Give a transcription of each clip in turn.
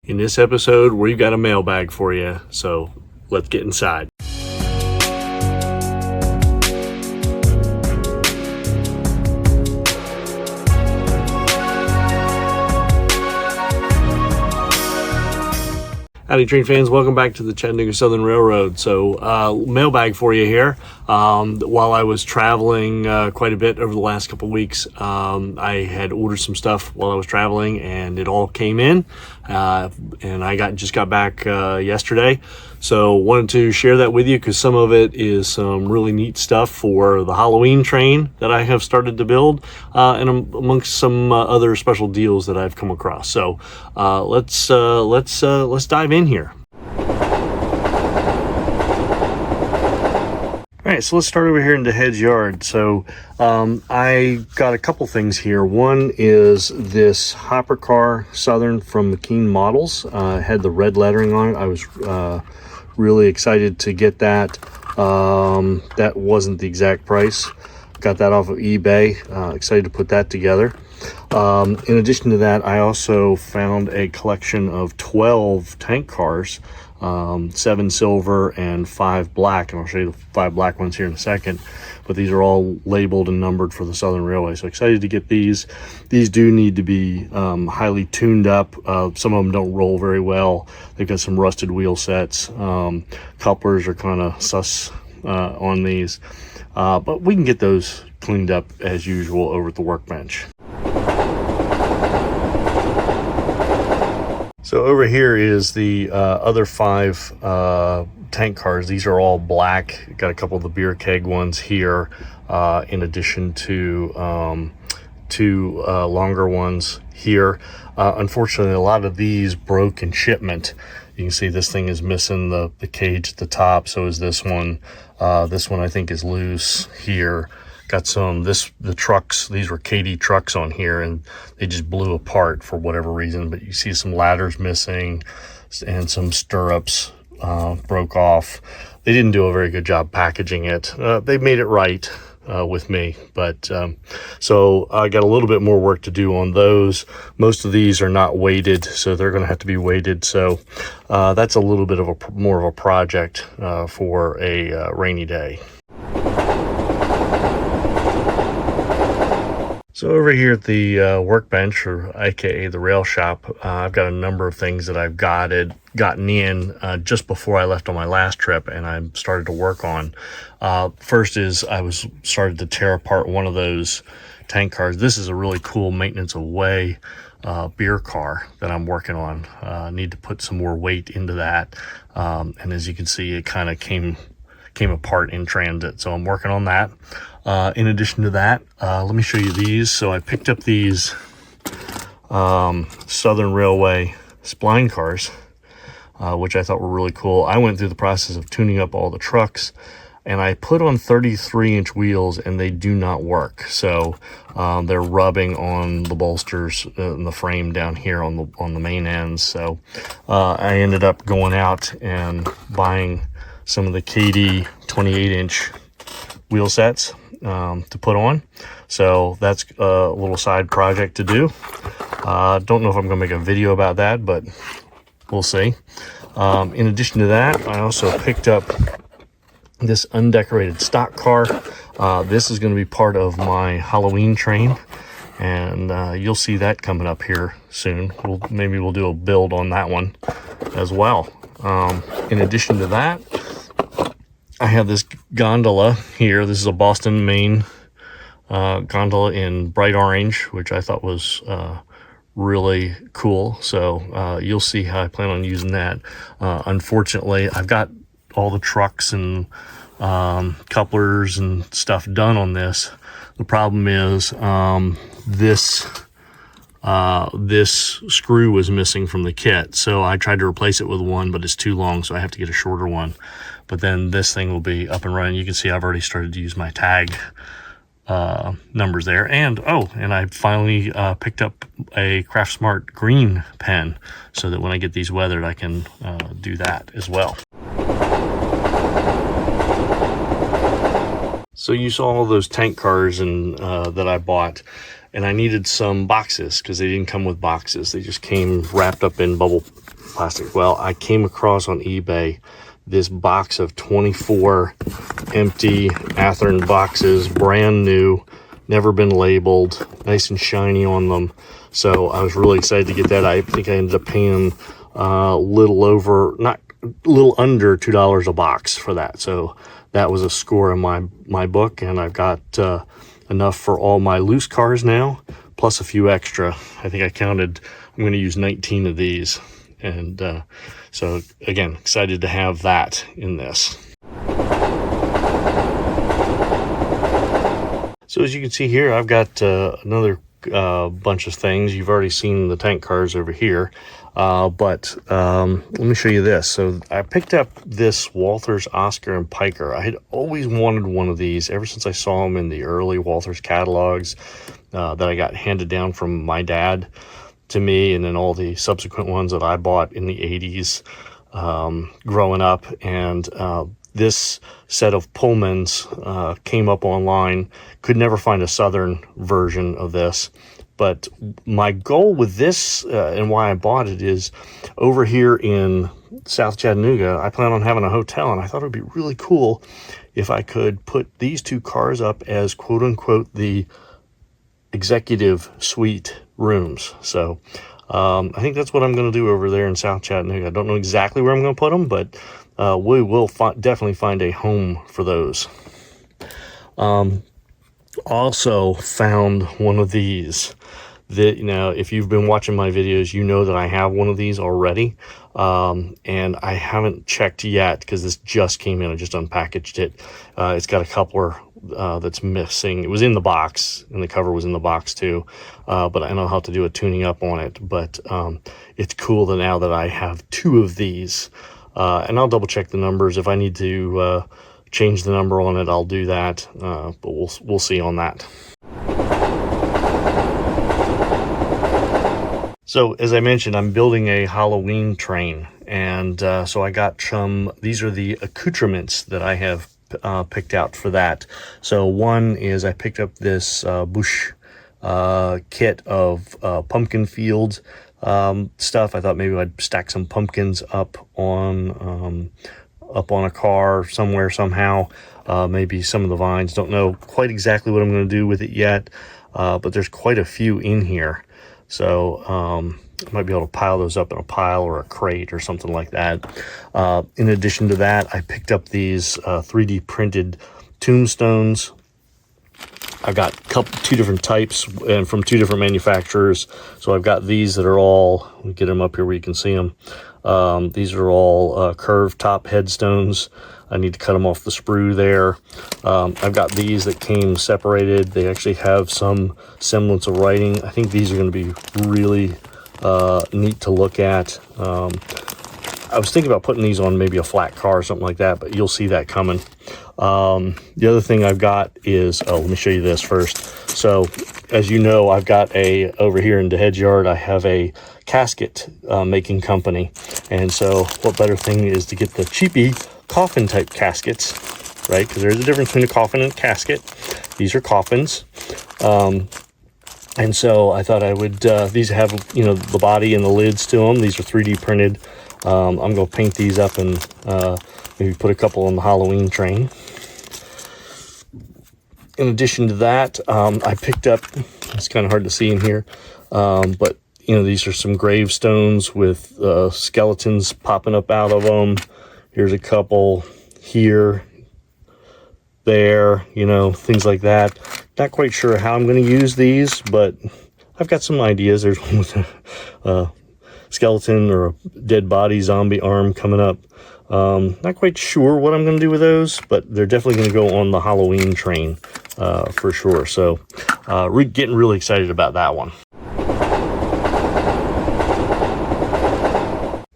In this episode, we've got a mailbag for you, so let's get inside. Howdy train fans, welcome back to the Chattanooga Southern Railroad. So mailbag for you here. While I was traveling quite a bit over the last couple of weeks, I had ordered some stuff while I was traveling and it all came in, and I just got back yesterday. So wanted to share that with you because some of it is some really neat stuff for the Halloween train that I have started to build, and amongst some other special deals that I've come across. So let's dive in here. All right, so let's start over here in the Head's yard. So I got a couple things here. One is this hopper car Southern from McKean Models. Had the red lettering on it. I was really excited to get that. That wasn't the exact price. Got that off of eBay. Excited to put that together. In addition to that, I also found a collection of 12 tank cars, 7 silver and 5 black, and I'll show you the 5 black ones here in a second. But these are all labeled and numbered for the Southern Railway, so excited to get these. These do need to be highly tuned up. Some of them don't roll very well. They've got some rusted wheel sets. Couplers are kind of sus on these, but we can get those cleaned up as usual over at the workbench. So over here is the other 5 tank cars. These are all black. Got a couple of the beer keg ones here, in addition to 2 longer ones here. Unfortunately, a lot of these broke in shipment. You can see this thing is missing the cage at the top. So is this one. This one I think is loose here. Got the trucks, these were KD trucks on here, and they just blew apart for whatever reason. But you see some ladders missing and some stirrups broke off. They didn't do a very good job packaging it. They made it right with me, but so I got a little bit more work to do on those. Most of these are not weighted, so they're going to have to be weighted. So that's a little bit of more of a project for a rainy day. So over here at the workbench, or aka the rail shop, I've got a number of things that I've gotten in just before I left on my last trip, and I started to work on. First is I started to tear apart one of those tank cars. This is a really cool maintenance away beer car that I'm working on. Need to put some more weight into that, and as you can see, it kind of came apart in transit, so I'm working on that. In addition to that, let me show you these. So I picked up these Southern Railway spline cars, which I thought were really cool. I went through the process of tuning up all the trucks, and I put on 33-inch wheels, and they do not work. So they're rubbing on the bolsters in the frame down here on the main ends. So I ended up going out and buying some of the KD 28-inch wheel sets to put on. So that's a little side project to do. Don't know if I'm gonna make a video about that, but we'll see. In addition to that, I also picked up this undecorated stock car. This is going to be part of my Halloween train, and you'll see that coming up here soon. Maybe we'll do a build on that one as well. In addition to that, I have this gondola here. This is a Boston, Maine gondola in bright orange, which I thought was really cool. So you'll see how I plan on using that. Unfortunately, I've got all the trucks and couplers and stuff done on this. The problem is this screw was missing from the kit, so I tried to replace it with one, but it's too long, so I have to get a shorter one. But then this thing will be up and running. You can see I've already started to use my tag numbers there, and I finally picked up a Craft Smart green pen, so that when I get these weathered, I can do that as well. So you saw all those tank cars and that I bought, and I needed some boxes because they didn't come with boxes. They just came wrapped up in bubble plastic. Well, I came across on eBay this box of 24 empty Athearn boxes, brand new, never been labeled, nice and shiny on them. So I was really excited to get that. I think I ended up paying a little under $2 a box for that. So that was a score in my book, and I've got enough for all my loose cars now, plus a few extra. I think I counted, I'm going to use 19 of these. And so again, excited to have that in this. So as you can see here, I've got another bunch of things. You've already seen the tank cars over here, but let me show you this. So I picked up this Walthers Oscar and Piker. I had always wanted one of these ever since I saw them in the early Walthers catalogs that I got handed down from my dad to me, and then all the subsequent ones that I bought in the 80s growing up. And this set of Pullmans came up online. Could never find a Southern version of this, but my goal with this and why I bought it is over here in South Chattanooga, I plan on having a hotel, and I thought it would be really cool if I could put these two cars up as quote unquote the executive suite rooms. So I think that's what I'm going to do over there in South Chattanooga. I don't know exactly where I'm going to put them, but we will definitely find a home for those. Also found one of these that, you know, if you've been watching my videos, you know that I have one of these already. And I haven't checked yet because this just came in. I just unpackaged it. It's got a coupler that's missing. It was in the box, and the cover was in the box too, but I know how to do a tuning up on it. But it's cool that now that I have two of these, and I'll double check the numbers. If I need to change the number on it, I'll do that, but we'll see on that. So as I mentioned, I'm building a Halloween train, and so I got these are the accoutrements that I have picked out for that. So one is I picked up this bush kit of pumpkin field stuff. I thought maybe I'd stack some pumpkins up on a car somewhere somehow, maybe some of the vines. Don't know quite exactly what I'm going to do with it yet, but there's quite a few in here. So I might be able to pile those up in a pile or a crate or something like that. In addition to that, I picked up these 3D printed tombstones. I've got two different types and from two different manufacturers. So I've got these that are all, let me get them up here where you can see them. These are all curved top headstones. I need to cut them off the sprue there. I've got these that came separated. They actually have some semblance of writing. I think these are going to be really neat to look at. I was thinking about putting these on maybe a flat car or something like that, but you'll see that coming. The other thing I've got is, let me show you this first. So as you know, I've got over here in the hedge yard, I have a casket making company. And so what better thing is to get the cheapy coffin type caskets, right? Because there's a difference between a coffin and a casket. These are coffins. And so I thought I would, these have, you know, the body and the lids to them. These are 3D printed. I'm going to paint these up and maybe put a couple on the Halloween train. In addition to that, I picked up, it's kind of hard to see in here, but you know, these are some gravestones with skeletons popping up out of them. Here's a couple here, there, you know, things like that. Not quite sure how I'm going to use these, but I've got some ideas. There's one with a skeleton or a dead body zombie arm coming up. Not quite sure what I'm going to do with those, but they're definitely going to go on the Halloween train for sure. So getting really excited about that one.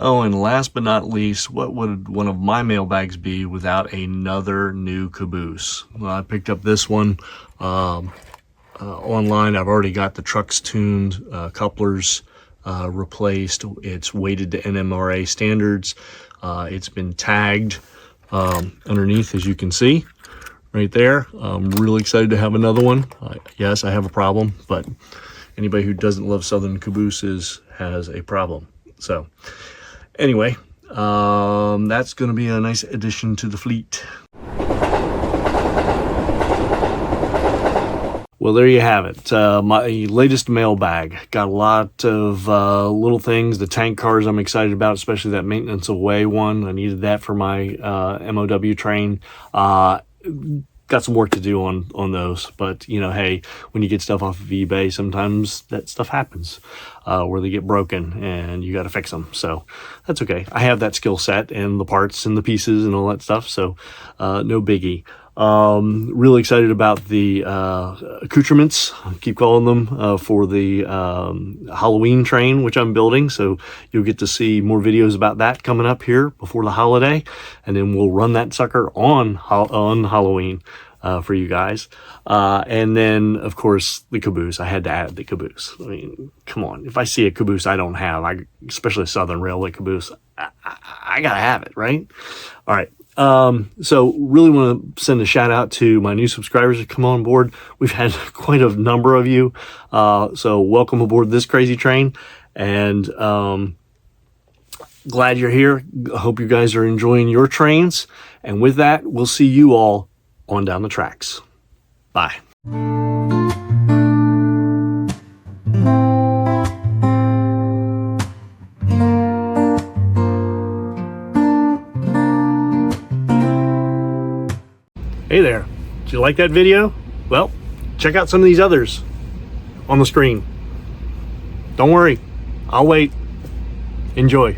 Oh, and last but not least, what would one of my mailbags be without another new caboose? Well, I picked up this one online. I've already got the trucks tuned, couplers replaced. It's weighted to NMRA standards. It's been tagged underneath, as you can see right there. I'm really excited to have another one. Yes, I have a problem, but anybody who doesn't love Southern cabooses has a problem. So Anyway, that's going to be a nice addition to the fleet. Well, there you have it. My latest mailbag. Got a lot of little things. The tank cars I'm excited about, especially that maintenance away one. I needed that for my MOW train. Got some work to do on those, but you know, hey, when you get stuff off of eBay, sometimes that stuff happens where they get broken and you got to fix them. So that's okay. I have that skill set and the parts and the pieces and all that stuff. So no biggie. Really excited about the accoutrements, I keep calling them, for the Halloween train, which I'm building. So you'll get to see more videos about that coming up here before the holiday, and then we'll run that sucker on Halloween for you guys. And then of course the caboose. I had to add the caboose. I mean, come on, if I see a caboose I don't have, especially a Southern Railway caboose, I gotta have it, right? All right. So really want to send a shout out to my new subscribers that come on board. We've had quite a number of you. So welcome aboard this crazy train, and glad you're here. I hope you guys are enjoying your trains. And with that, we'll see you all on down the tracks. Bye. Hey there, did you like that video? Well, check out some of these others on the screen. Don't worry, I'll wait. Enjoy.